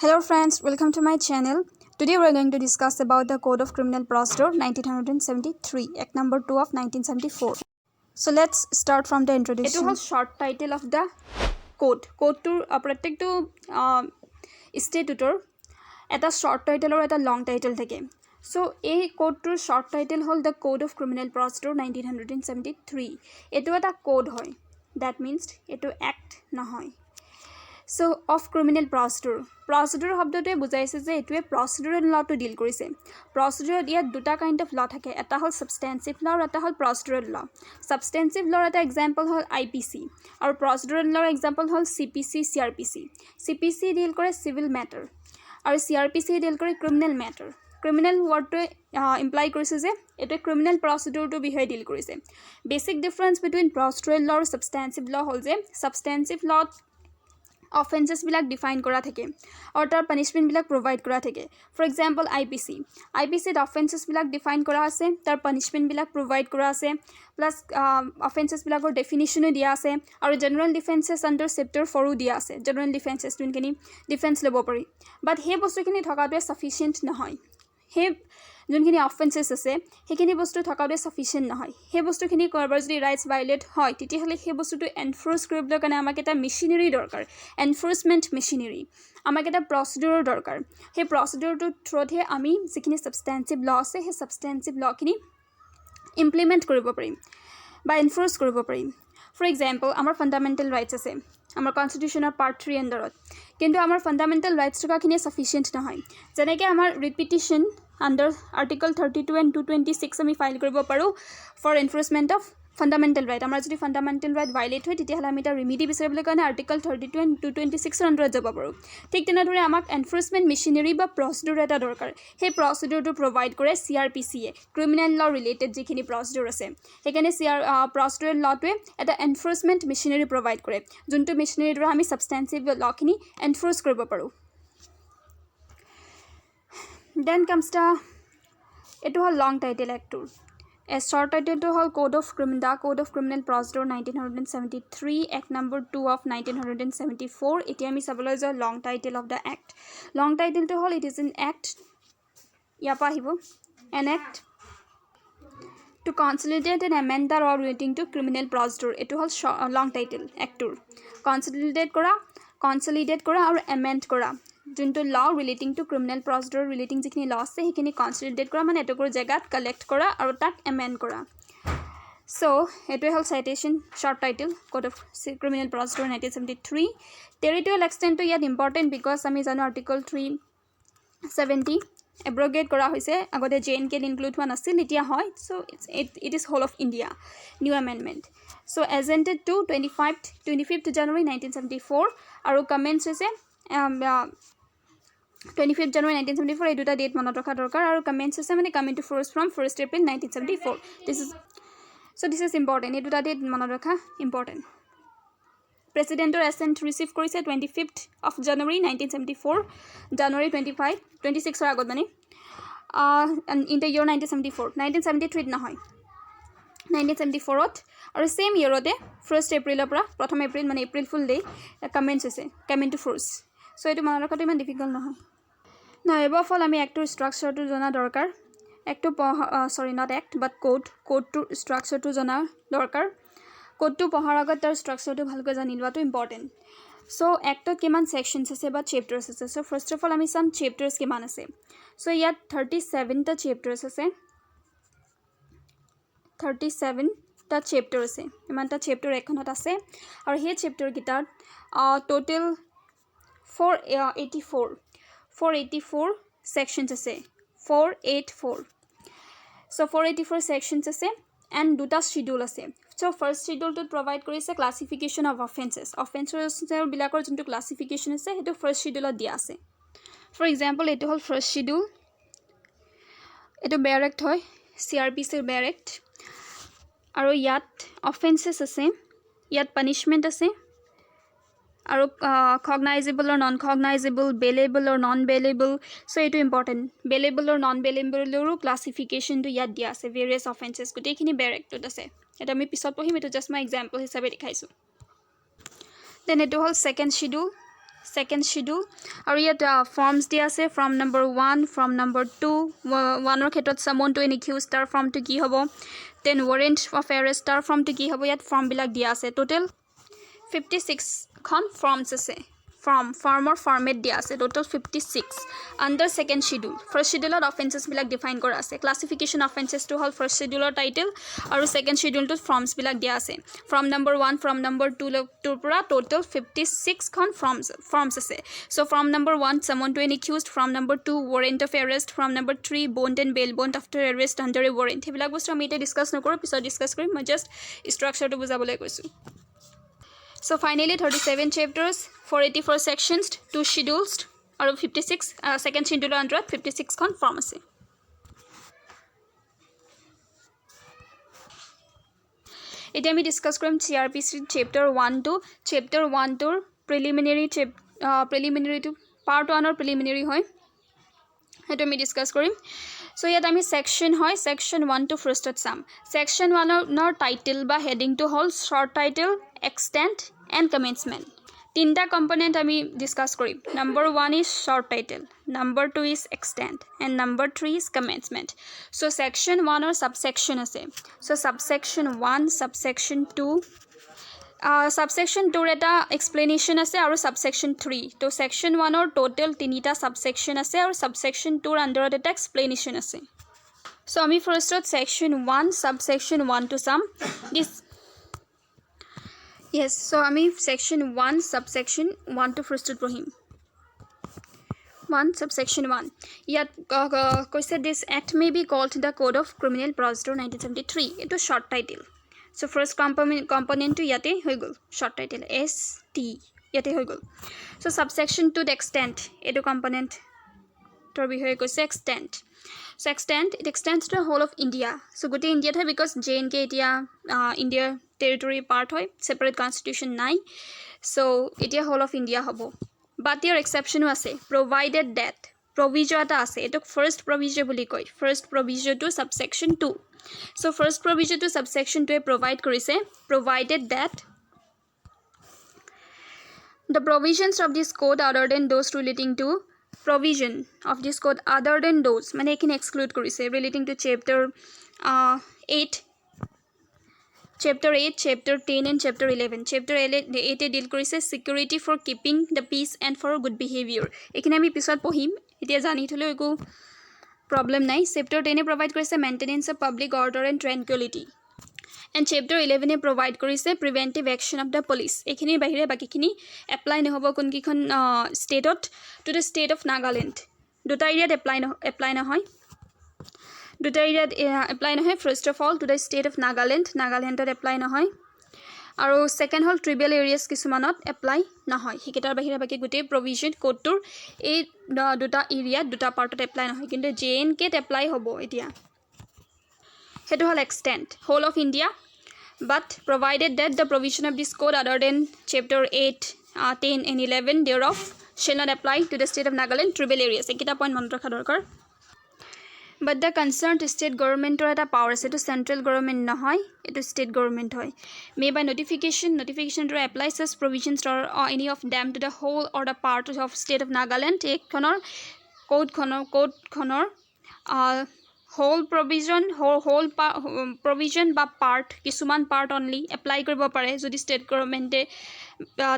Hello friends, welcome to my channel. Today we are going to discuss about the Code of Criminal Procedure 1973, Act number 2 of 1974. So let's start from the introduction. It was short title of the code. Code to protect to statute eta short title or eta long title theke. So a code to short title hol the Code of Criminal Procedure 1973. Eto eta code hoy. That means eto act na hoy. So of criminal procedure শব্দটোৱে বুজাইছে যে এটোৱে procedural law to deal কৰিছে procedure ইয়াত দুটা kind of law থাকে এটা হল substantive law আৰু এটা হল procedural law substantive law এটা example হল IPC আৰু procedural law example হল CPC CPC deal কৰে civil matter আৰু CRPC deal কৰে criminal matter criminal wordটোৱে imply কৰিছে যে এটো criminal procedure to behave deal কৰিছে basic difference between procedural law আৰু substantive law হল যে substantive law offenses bilak define kora thake or tar punishment bilak provide kora thake for example IPC the offenses bilak define kora ase tar punishment bilak provide kora ase plus offenses bilakor definition dia ase or general defenses under chapter 4 dia ase general defenses tun kini defense lobo pari but he bostu kini thakatwe sufficient nahoy he যোনখিনি offences আছে হেখিনি বস্তু থকাবে sufficient নহয় হে বস্তুখিনি কৰবাৰ যদি rights violet হয় তেতিয়া হলে হে বস্তুটো এনফোৰ্স কৰিবলৈ কাৰণে আমাক এটা মেচিনাৰী দৰকাৰ এনফোৰ্সমেন্ট মেচিনাৰী আমাক এটা প্ৰসিডিউৰ দৰকাৰ হে প্ৰসিডিউৰটো থ্ৰুহে আমি যিখিনি সাবস্টেন্সিভ ল আছে হে সাবস্টেন্সিভ লখিনি ইমপ্লিমেন্ট কৰিব পাৰিম বা এনফোৰ্স কৰিব পাৰিম ফৰ এক্সাম্পল আমাৰ ফান্ডামেন্টাল ৰাইটস আছে আমাৰ কনস্টিটিউশনৰ পাৰ্ট 3 আন্ডাৰত কিন্তু আমাৰ ফান্ডামেন্টাল ৰাইটস থকাখিনি সাফিশিয়েন্ট নহয় যেনেকৈ আমাৰ ৰিপিটিশন under article 32 and 226 আমি ফাইল কৰিব পাৰো for enforcement of fundamental right আমাৰ যদি fundamental right violate হয় তেতিয়া হলে আমি এটা remedy বিচাৰিবলৈ কাৰণে article 32 and 226 ৰ আন্ডাৰত যাব পাৰো ঠিক তেনেদৰে আমাক enforcement machinery বা procedure এটা দৰকাৰ সেই procedure টো provide কৰে CRPC এ criminal law related যিখিনি procedure আছে সেইকাৰণে procedural law টোৱে এটা enforcement machinery provide কৰে যোনটো machinery দ্বাৰা আমি substantive law খিনি enforce কৰিব পাৰো Then comes the it was long title act 2 a short title to whole Code of Criminal Procedure 1973 Act number 2 of 1974 it is a long title of the act long title to whole it is an act yapa hibo an act to consolidate and amend the law relating to criminal procedure it was long title act 2 consolidate kora or amend kora junto law relating to criminal procedure relating jikhini law ase hekini consolidate kora mane etokor jagat collect kora aru tak amend kora so eto hol citation short title Code of Criminal Procedure 1973 territorial extent to yet important because ami jano article 370 abrogate kora hoise agote JNK include one asil etia hoy so it is whole of India new amendment so assented to 25th January 1974 aru comments hoise 25th January 1974 এই দুটা date মনত ৰখা দৰকাৰ আৰু comments আছে মানে coming to force from 1st April 1974 this is important এই দুটা ডেট মনত ৰখা important প্ৰেসিডেন্টৰ assent ৰিসিভ কৰিছে 25th of January 1974 January 26 ৰ আগত মানে in the year 1973 নহয় 1974 ত আৰু সেম ইয়াৰতে 1st April ৰ পৰা প্ৰথম এপ্ৰিল মানে এপ্ৰিল ফুল ডে কমেন্টছ আছে coming to force so এটো মনত ৰখাটো ইমান ডিফিকাল্ট নহয় না above all আমি একটো স্ট্ৰাকচাৰ টো জনা দৰকাৰ একটো sorry not act but code to structure টো জনা দৰকাৰ code টো পঢ়াৰ আগত তাৰ স্ট্ৰাকচাৰ টো ভালকৈ জানি লোৱাটো ইম্পৰ্টেন্ট so act ত কিমান sections আছে বা chapters আছে so first of all আমি some chapters কিমান আছে so ইয়াত 37 টা chapters আছে 37 টা chapter আছে ইমানটা chapter এখনত আছে আৰু সেই chapter গিটাত total 484 sections আছে 484 so 484 sections আছে and দুটা schedule আছে so first schedule to provide কৰিছে classification of offenses বিলাকৰ যোনটো classification আছে হেতু first schedule দিয়া আছে for example এটো হল first schedule এটো bear act হয় CRPC ৰ bear act আৰু ইয়াত offenses আছে ইয়াত punishment আছে আৰু cognizable or non cognizable bailable or non bailable so it is important bailable or non bailable classification to yad dia ase various offenses gotekhini bear act to ase eta ami pisot pohim eto just my example hisabe dikhaisu then it hol second schedule second schedule আৰু ইয়াত forms দিয়া আছে from number 1 from number 2 1 ৰ ক্ষেত্ৰত summon to any accused তাৰ form to কি হ'ব then warrant of arrest তাৰ form to কি হ'ব ইয়াত form বিলাক দিয়া আছে total 56 খন forms আছে form or format দিয়া আছে total 56 under second schedule first schedule offenses বিলাক define কৰা আছে classification offenses to hall first schedule title আৰু second schedule to forms বিলাক দিয়া আছে from number 1 from number 2 to পৰা total 56 খন forms আছে so from number 1 summon to any accused from number 2 warrant of arrest from number 3 bond and bail bond after arrest under a warrant হেবিলাক বস্তু আমি এটা discuss নকৰো পিছত discuss কৰিম মই জাস্ট স্ট্ৰাকচাৰটো বুজাবলৈ কৈছো So finally 37 chapters, 484 sections, 2 schedules, or 56 second schedule under 56 con form ase. Iti ami discuss krim CRPC chapter 1 to chapter 1 to preliminary to part 1 or preliminary hoy. Eto ami discuss korim. So yet ami section hoy section 1 to first at sum. Section 1 or title ba heading to whole short title extent and commencement tinta component ami discuss korim number 1 is short title number 2 is extent and number 3 is commencement so section 1 or subsection ase so subsection 1 subsection 2 subsection 2 eta explanation ase aru subsection 3 to section 1 or total tinita subsection ase aru subsection 2 under eta explanation ase so ami first section 1 subsection 1 to sum this yes so ami section 1 subsection 1 to first prohim 1 subsection 1 yet koise this act may be called the code of criminal procedure 1973 it is short title so first component to yate hoy gol short title st yate hoy gol so subsection to the extent edu component tor bihoye koise extent so extent it extends to the whole of India so gote India tha because JNK etia India territory part hoy separate constitution nai so etia whole of India hobo but your exception ase provided that provision eta ase etok first provision boli koi first provision to subsection 2 so first provision to subsection 2 provide korise provided that the provisions of this code other than those relating to provision of this code other than those mane ekin exclude korise relating to chapter 8 chapter 8 chapter 10 and chapter 11 chapter 8 e deal korise security for keeping the peace and for good behavior ekin ami pisot pohim etia jani tholo eko problem nai chapter 10 e provide korise maintenance of public order and tranquility and chapter 11 e provide korise preventive action of the police ekhini bahire baki khini apply ne hobo kon kikhon state to the state of Nagaland duta area apply na hoy duta area apply na hoy first of all to the state of Nagaland apply na hoy aru second hol tribal areas kisumanot apply na hoy hiketar bahira baki gote provision code tur ei duta area duta part apply na hoy kintu JNK apply hobo etia hetu hol extent whole of India but provided that the provision of this code other than chapter 8 10 and 11 thereof shall not apply to the state of Nagaland tribal areas ekita point mon rakha dorkar but the concerned state government or eta power ase to central government na hoy etu state government hoy may by notification to apply such provisions or any of them to the whole or the part of state of Nagaland ek khonor code khonor whole provision provision ba part kisuman part only apply koribo pare jodi state government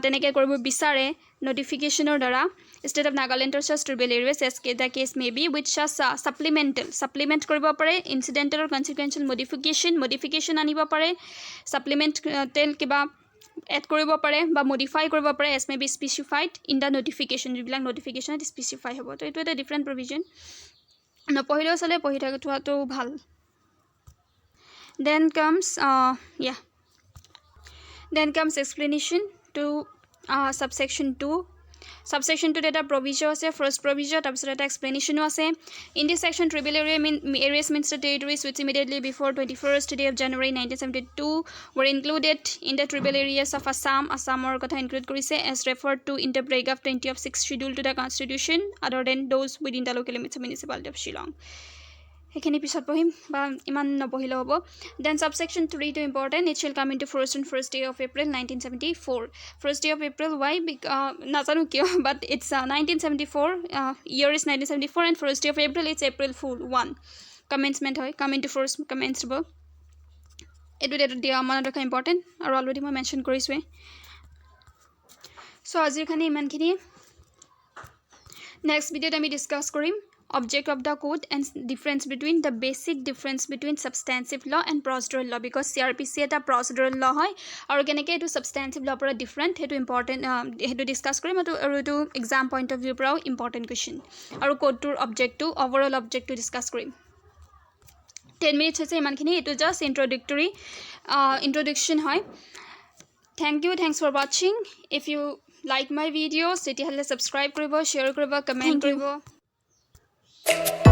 teneke koribo bisare notification or dara state of Nagaland or tribal areas as the case may be which has supplement koribo pare incidental or consequential modification anibo pare supplement tel kiba add koribo pare ba modify koribo pare as may be specified in the notification jibilak notification specify hobo to etu eta different provision no pohilo sale pohi thakatu bhal then comes explanation to subsection 2 data provision ase first provision tabsor eta explanation ase in this section tribal areas means the territories which immediately before 21st day of January 1972 were included in the tribal areas of Assam or kotha include korise as referred to in the paragraph 20 of 6th schedule to the constitution other than those within the local limits of municipality of Shillong সেইখিনি পিছত পঢ়িম বা ইমান নপঢ়িলেও হ'ব then subsection 3 টো important it shell কাম into force on first day of April 1974 first day of April Y নাজানো কিয় বাট it's 1974 year is 1974 and first day of April it's April Fool 1 commencement হয় come into force commenced হ'ব এইটো ডেটত দিয়া মনত ৰখা ইম্পৰ্টেণ্ট আৰু অলৰেডি মই মেনশ্যন কৰিছোঁৱেই চ' আজিৰ কাৰণে ইমানখিনি নেক্সট ভিডিঅ'ত আমি ডিছকাছ কৰিম object of the code and difference between the basic difference between substantive law and procedural law because CRPC eta procedural law hoy aru keneke etu substantive law pora different hetu important hetu discuss korim aru etu exam point of view pora important question aru code tour object to overall object to discuss korim 10 minutes hoise iman khini etu just introductory introduction hoy thanks for watching if you like my videos teti hale subscribe koribo share koribo comment koribo